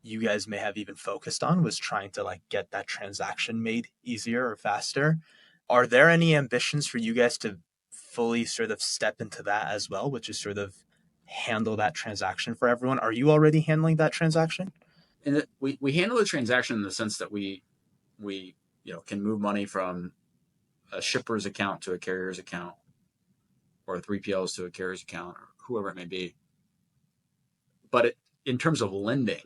you guys may have even focused on, was trying to like get that transaction made easier or faster. Are there any ambitions for you guys to fully sort of step into that as well, which is sort of handle that transaction for everyone? Are you already handling that transaction? And we handle the transaction in the sense that we can move money from a shipper's account to a carrier's account, or 3PLs to a carrier's account, or whoever it may be. But in terms of lending,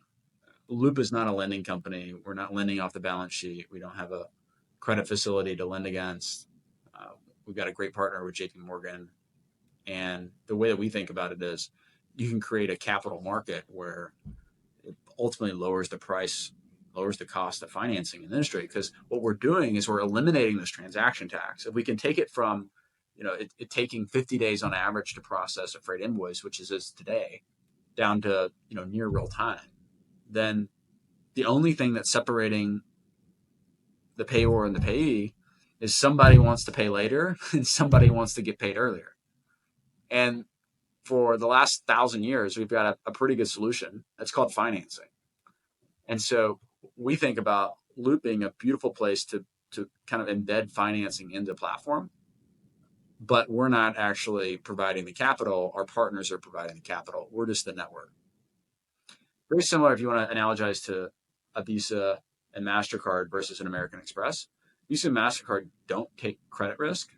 Loop is not a lending company. We're not lending off the balance sheet. We don't have a credit facility to lend against. We've got a great partner with JPMorgan. And the way that we think about it is, you can create a capital market where it ultimately lowers the price, lowers the cost of financing in the industry. Because what we're doing is we're eliminating this transaction tax. If we can take it from, it taking 50 days on average to process a freight invoice, which is today, down to, near real time, then the only thing that's separating the payor and the payee is somebody wants to pay later and somebody wants to get paid earlier. And for the last 1,000 years, we've got a pretty good solution. That's called financing. And so we think about Loop being a beautiful place to kind of embed financing into the platform, but we're not actually providing the capital. Our partners are providing the capital. We're just the network. Very similar if you want to analogize to a Visa and MasterCard versus an American Express. Visa and MasterCard don't take credit risk.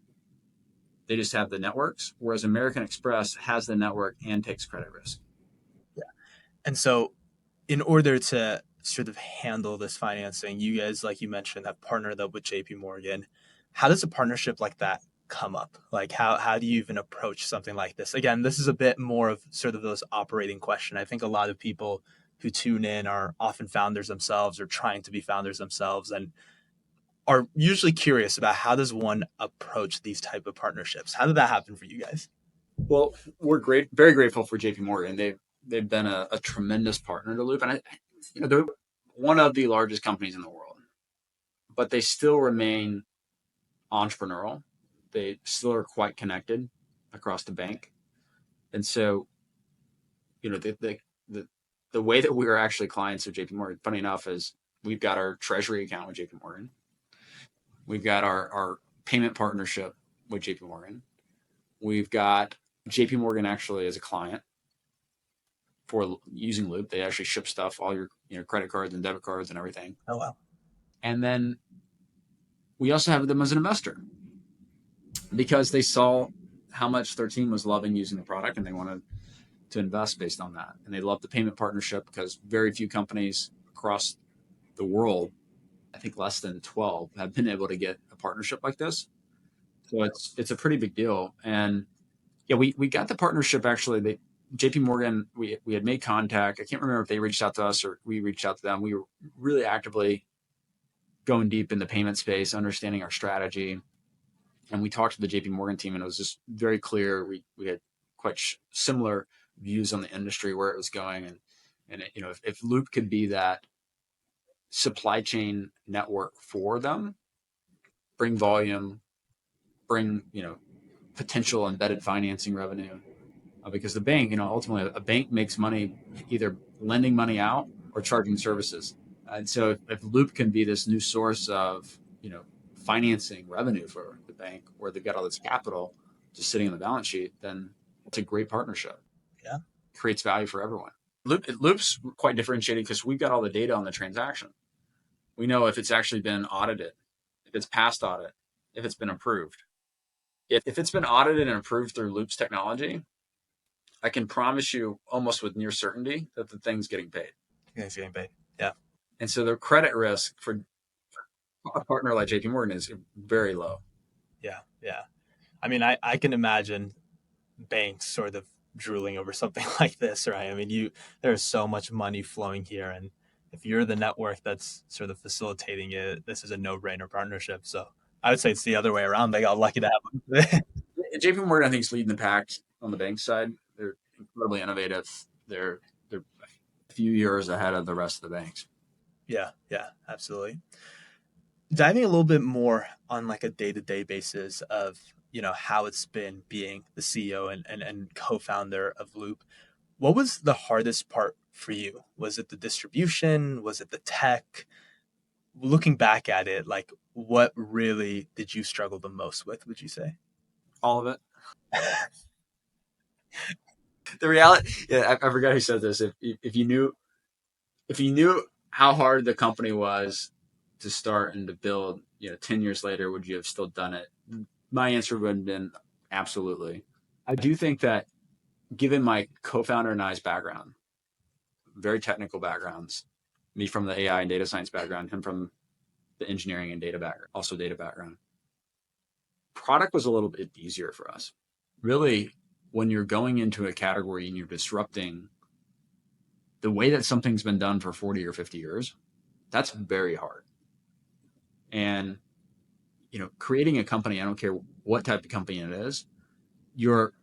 They just have the networks, whereas American Express has the network and takes credit risk. Yeah. And so in order to sort of handle this financing, you guys, like you mentioned, have partnered up with JPMorgan. How does a partnership like that come up? Like how do you even approach something like this? Again, this is a bit more of sort of those operating question. I think a lot of people who tune in are often founders themselves or trying to be founders themselves and are usually curious about how does one approach these type of partnerships? How did that happen for you guys? Well, we're very grateful for JPMorgan. They've been a tremendous partner to Loop, and they're one of the largest companies in the world, but they still remain entrepreneurial. They still are quite connected across the bank, and so the way that we are actually clients of JPMorgan, funny enough, is we've got our treasury account with JPMorgan, we've got our payment partnership with JPMorgan, we've got JPMorgan actually as a client for using Loop. They actually ship stuff, all your credit cards and debit cards and everything. Oh, wow. And then we also have them as an investor because they saw how much their team was loving using the product and they wanted to invest based on that. And they love the payment partnership because very few companies across the world, I think less than 12, have been able to get a partnership like this. So it's a pretty big deal. And yeah, we got the partnership actually. JPMorgan, we had made contact. I can't remember if they reached out to us or we reached out to them. We were really actively going deep in the payment space, understanding our strategy. And we talked to the JPMorgan team, and it was just very clear. We had quite similar views on the industry, where it was going. And if Loop could be that supply chain network for them, bring volume, bring, potential embedded financing revenue, because the bank, ultimately a bank makes money either lending money out or charging services. And so if Loop can be this new source of, financing revenue for the bank, where they've got all this capital just sitting on the balance sheet, then it's a great partnership. Yeah. Creates value for everyone. Loop's quite differentiated because we've got all the data on the transaction. We know if it's actually been audited, if it's passed audit, if it's been approved. If it's been audited and approved through Loop's technology, I can promise you almost with near certainty that the thing's getting paid. It's getting paid. Yeah. And so the credit risk for a partner like JPMorgan is very low. Yeah. Yeah. I mean, I can imagine banks sort of drooling over something like this, right? I mean, there's so much money flowing here. And if you're the network that's sort of facilitating it, this is a no-brainer partnership. So I would say it's the other way around. They got lucky to have it. JPMorgan, I think, is leading the pack on the bank side. They're incredibly innovative. They're a few years ahead of the rest of the banks. Yeah, absolutely. Diving a little bit more on like a day-to-day basis of, how it's been being the CEO and co-founder of Loop. What was the hardest part for you? Was it the distribution? Was it the tech? Looking back at it, like what really did you struggle the most with, would you say? All of it. The reality, I forgot who said this. If you knew how hard the company was to start and to build, 10 years later, would you have still done it? My answer would have been absolutely. I do think that given my co-founder and I's background, very technical backgrounds, me from the AI and data science background, him from the engineering and data background, also data background, product was a little bit easier for us. Really, when you're going into a category and you're disrupting the way that something's been done for 40 or 50 years, that's very hard. And, creating a company, I don't care what type of company it is, you're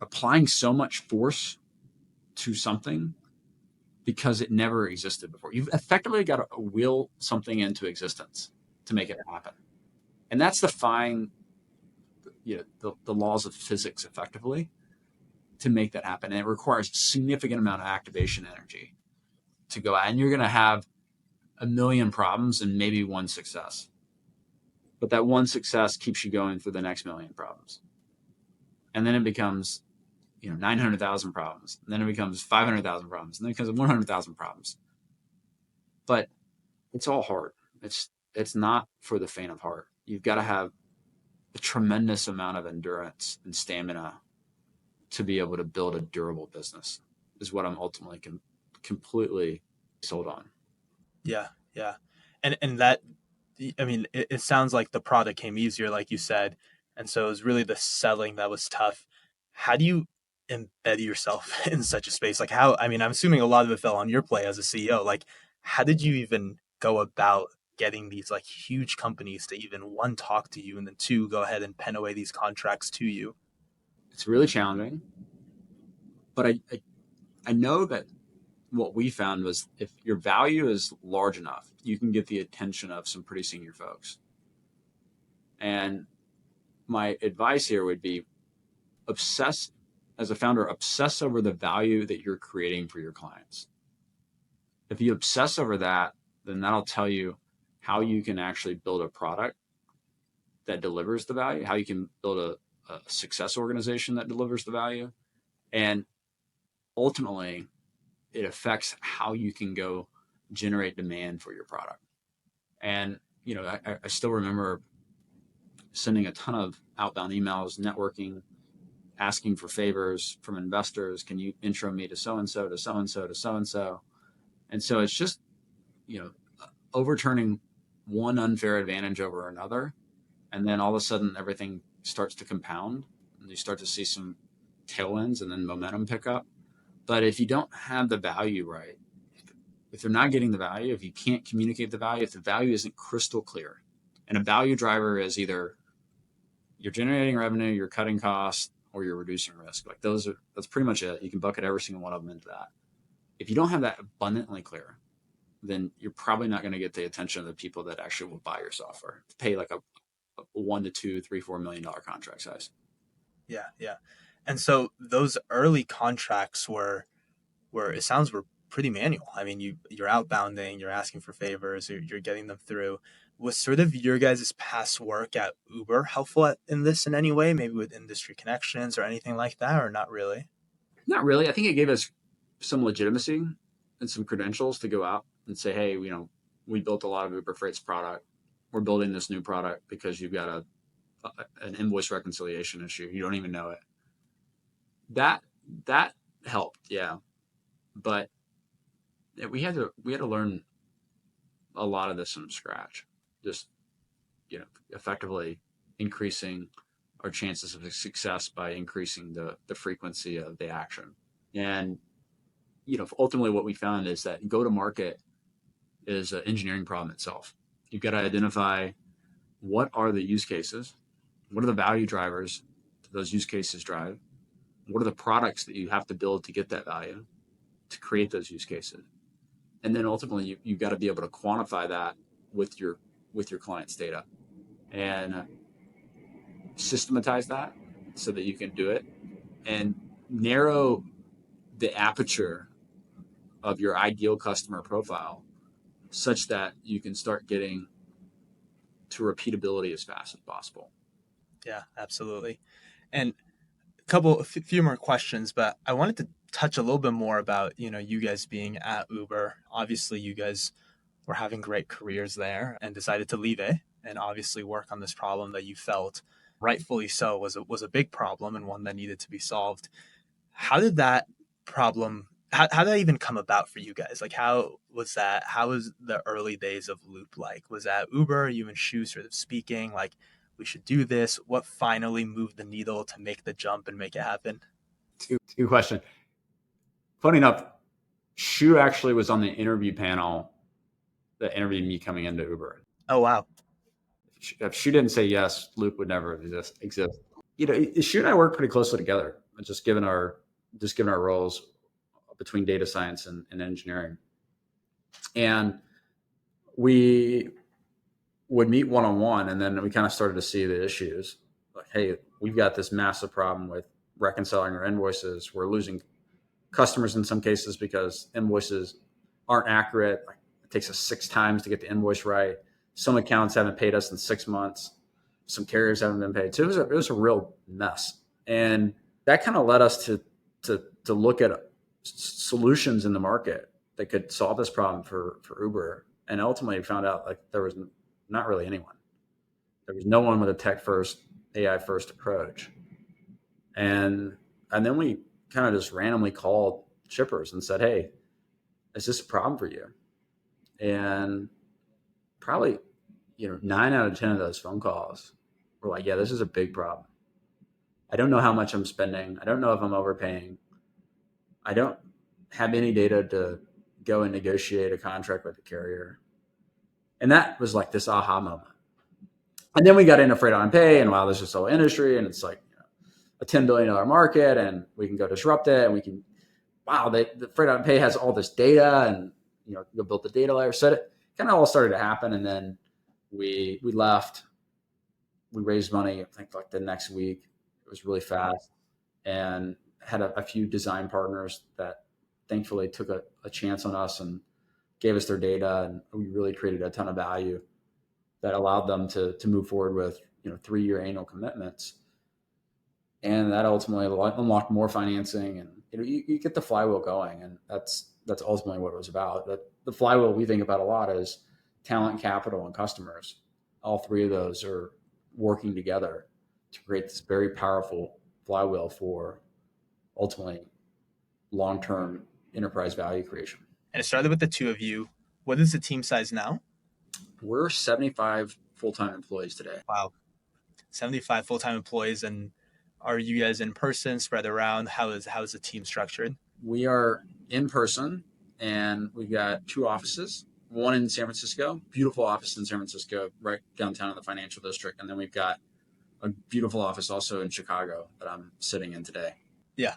applying so much force to something because it never existed before. You've effectively got to will something into existence to make it happen. And that's defying, the laws of physics effectively to make that happen. And it requires a significant amount of activation energy to go out. And you're going to have a million problems and maybe one success. But that one success keeps you going for the next million problems. And then it becomes, 900,000 problems. And then it becomes 500,000 problems. And then it becomes 100,000 problems. But it's all hard. It's not for the faint of heart. You've got to have a tremendous amount of endurance and stamina to be able to build a durable business, is what I'm ultimately completely sold on. Yeah, yeah. And that, I mean, it sounds like the product came easier, like you said. And so it was really the selling that was tough. How do you embed yourself in such a space? Like how, I mean, I'm assuming a lot of it fell on your play as a CEO. Like, how did you even go about getting these like huge companies to even one, talk to you, and then two, go ahead and pen away these contracts to you? It's really challenging, but I know that what we found was if your value is large enough, you can get the attention of some pretty senior folks. And my advice here would be obsess, as a founder, obsess over the value that you're creating for your clients. If you obsess over that, then that'll tell you how you can actually build a product that delivers the value, how you can build a success organization that delivers the value. And ultimately, it affects how you can go generate demand for your product. And, I still remember sending a ton of outbound emails, networking, asking for favors from investors. Can you intro me to so-and-so, to so-and-so, to so-and-so? And so it's just, overturning one unfair advantage over another. And then all of a sudden everything starts to compound and you start to see some tailwinds and then momentum pick up. But if you don't have the value right, if they're not getting the value, if you can't communicate the value, if the value isn't crystal clear, and a value driver is either you're generating revenue, you're cutting costs, or you're reducing risk. Like that's pretty much it. You can bucket every single one of them into that. If you don't have that abundantly clear, then you're probably not going to get the attention of the people that actually will buy your software, pay like a $1 to $2, $3, $4 million contract size. Yeah, yeah. And so those early contracts were it sounds were pretty manual. I mean, you're outbounding, you're asking for favors, you're getting them through. Was sort of your guys' past work at Uber helpful in this in any way, maybe with industry connections or anything like that, or not really? Not really. I think it gave us some legitimacy and some credentials to go out and say, hey, we built a lot of Uber Freight's product. We're building this new product because you've got an invoice reconciliation issue. You don't even know it. That helped, yeah. But we had to learn a lot of this from scratch. Just effectively increasing our chances of success by increasing the frequency of the action. And ultimately what we found is that go to market is an engineering problem itself. You've got to identify what are the use cases, what are the value drivers that those use cases drive, what are the products that you have to build to get that value, to create those use cases. And then ultimately you've got to be able to quantify that with your client's data and systematize that so that you can do it and narrow the aperture of your ideal customer profile such that you can start getting to repeatability as fast as possible. Yeah, absolutely. And a few more questions, but I wanted to touch a little bit more about, you guys being at Uber. Obviously, you guys were having great careers there and decided to leave it and obviously work on this problem that you felt rightfully so was a big problem and one that needed to be solved. How did that problem, how did that even come about for you guys? Like, how was the early days of Loop like? Was that Uber, you and Shu sort of speaking like, we should do this? What finally moved the needle to make the jump and make it happen? Good question. Funny enough, Shu actually was on the interview panel that interviewed me coming into Uber. Oh, wow. If Shu didn't say yes, Loop would never exist. Shu and I work pretty closely together, just given our roles between data science and engineering. And we would meet one-on-one, and then we kind of started to see the issues. Like, hey, we've got this massive problem with reconciling our invoices. We're losing customers in some cases because invoices aren't accurate. Like, it takes us 6 times to get the invoice right. Some accounts haven't paid us in 6 months. Some carriers haven't been paid. So it was a real mess. And that kind of led us to look at solutions in the market that could solve this problem for Uber. And ultimately found out like there was not really anyone. There was no one with a tech first, AI first approach. And then we kind of just randomly called shippers and said, hey, is this a problem for you? And probably, 9 out of 10 of those phone calls were like, yeah, this is a big problem. I don't know how much I'm spending. I don't know if I'm overpaying. I don't have any data to go and negotiate a contract with the carrier. And that was like this aha moment. And then we got into freight on pay, and wow, this is this whole industry, and it's like a $10 billion market, and we can go disrupt it, and we can, wow, the freight on pay has all this data, and go build the data layer. So it kind of all started to happen, and then we left. We raised money, I think, like the next week. It was really fast, and had a few design partners that thankfully took a chance on us and gave us their data, and we really created a ton of value that allowed them to move forward with 3-year annual commitments, and that ultimately unlocked more financing, and you get the flywheel going, and that's ultimately what it was about. The flywheel we think about a lot is talent, capital, and customers. All three of those are working together to create this very powerful flywheel for ultimately long-term enterprise value creation. And it started with the two of you. What is the team size now? We're 75 full-time employees today. Wow. 75 full-time employees. And are you guys in person, spread around? How is the team structured? We are in person, and we've got 2 offices, one in San Francisco, beautiful office in San Francisco, right downtown in the financial district. And then we've got a beautiful office also in Chicago that I'm sitting in today. Yeah.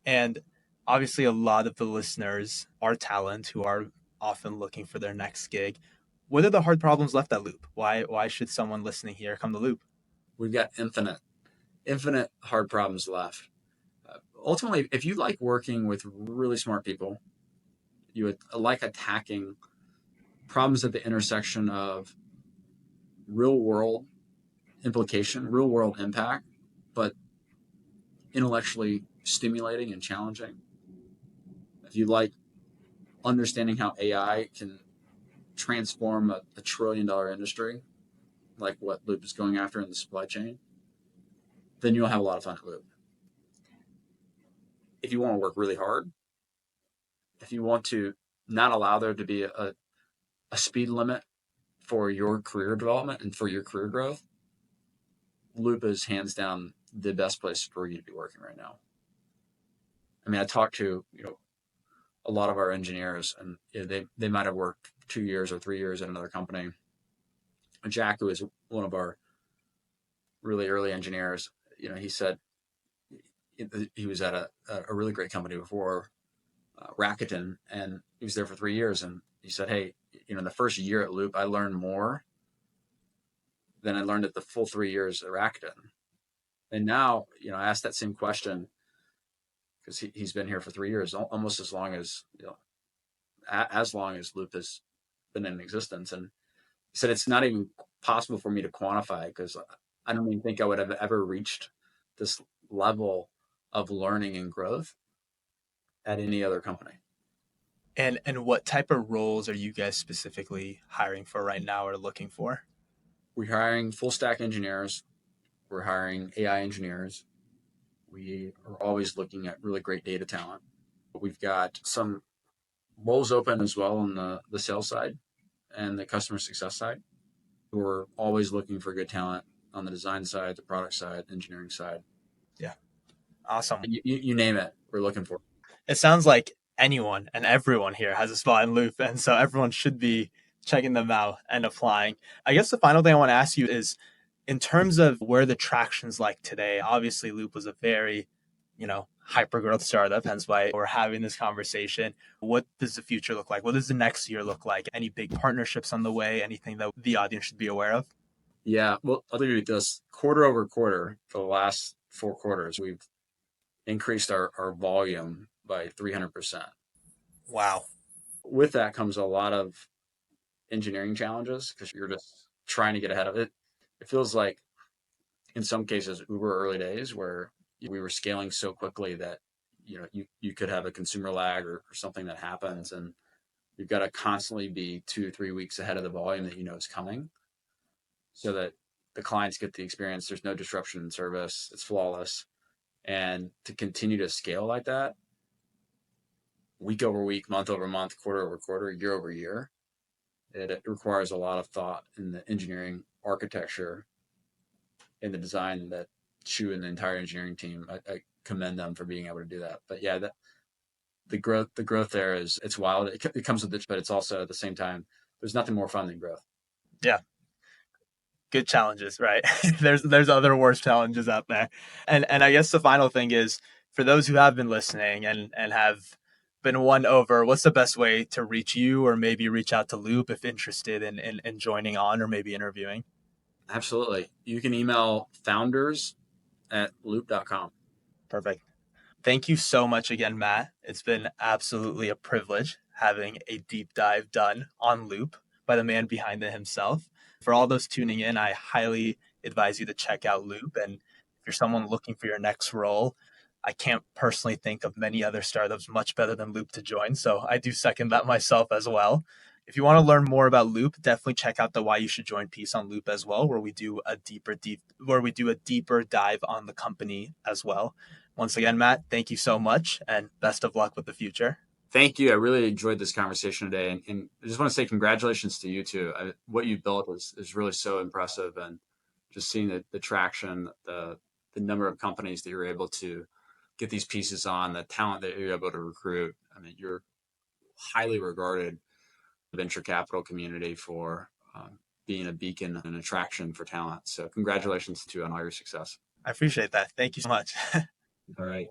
And obviously a lot of the listeners are talent who are often looking for their next gig. What are the hard problems left at Loop? Why should someone listening here come to Loop? We've got infinite hard problems left. Ultimately, if you like working with really smart people, you would like attacking problems at the intersection of real world implication, real world impact, but intellectually stimulating and challenging. If you like understanding how AI can transform a $1 trillion industry, like what Loop is going after in the supply chain, then you'll have a lot of fun at Loop. If you want to work really hard, if you want to not allow there to be a speed limit for your career development and for your career growth, Loop is hands down the best place for you to be working right now. I mean, I talked to a lot of our engineers, and they might have worked 2 years or 3 years at another company. Jack, who is one of our really early engineers, he said he was at a really great company before, Rakuten, and he was there for 3 years, and he said, hey, in the first year at Loop, I learned more than I learned at the full 3 years at Rakuten. And now, I asked that same question because he's been here for 3 years, almost as long as Loop has been in existence. And he said, it's not even possible for me to quantify because I don't even think I would have ever reached this level of learning and growth at any other company. And what type of roles are you guys specifically hiring for right now or looking for? We're hiring full stack engineers. We're hiring AI engineers. We are always looking at really great data talent. We've got some roles open as well on the sales side and the customer success side. We're always looking for good talent on the design side, the product side, engineering side. Yeah. Awesome. You name it, we're looking for. It sounds like anyone and everyone here has a spot in Loop, and so everyone should be checking them out and applying. I guess the final thing I want to ask you is, in terms of where the traction's like today, obviously Loop was a very, hyper growth startup, hence why we're having this conversation. What does the future look like? What does the next year look like? Any big partnerships on the way? Anything that the audience should be aware of? Yeah, well, I'll leave you with this. Quarter over quarter, for the last 4 quarters, we've increased our volume by 300%. Wow. With that comes a lot of engineering challenges because you're just trying to get ahead of it. It feels like, in some cases, Uber early days where we were scaling so quickly that you could have a consumer lag or something that happens, and you've got to constantly be 2-3 weeks ahead of the volume that is coming, so that the clients get the experience. There's no disruption in service. It's flawless, and to continue to scale like that, week over week, month over month, quarter over quarter, year over year. It requires a lot of thought in the engineering architecture, in the design that Shu and the entire engineering team, I commend them for being able to do that. But yeah, the growth there it's wild. It comes with it, but it's also at the same time, there's nothing more fun than growth. Yeah. Good challenges, right? there's other worse challenges out there. And I guess the final thing is, for those who have been listening and have been won over, what's the best way to reach you, or maybe reach out to Loop if interested in joining on or maybe interviewing? Absolutely. You can email founders@loop.com. Perfect. Thank you so much again, Matt. It's been absolutely a privilege having a deep dive done on Loop by the man behind it himself. For all those tuning in, I highly advise you to check out Loop. And if you're someone looking for your next role, I can't personally think of many other startups much better than Loop to join. So I do second that myself as well. If you want to learn more about Loop, definitely check out the Why You Should Join piece on Loop as well, where we do a deeper dive on the company as well. Once again, Matt, thank you so much, and best of luck with the future. Thank you. I really enjoyed this conversation today. And I just want to say congratulations to you too. What you built is really so impressive. And just seeing the traction, the number of companies that you're able to get these pieces on, the talent that you're able to recruit. I mean, you're highly regarded in the venture capital community for being a beacon and attraction for talent. So congratulations to you on all your success. I appreciate that. Thank you so much. All right.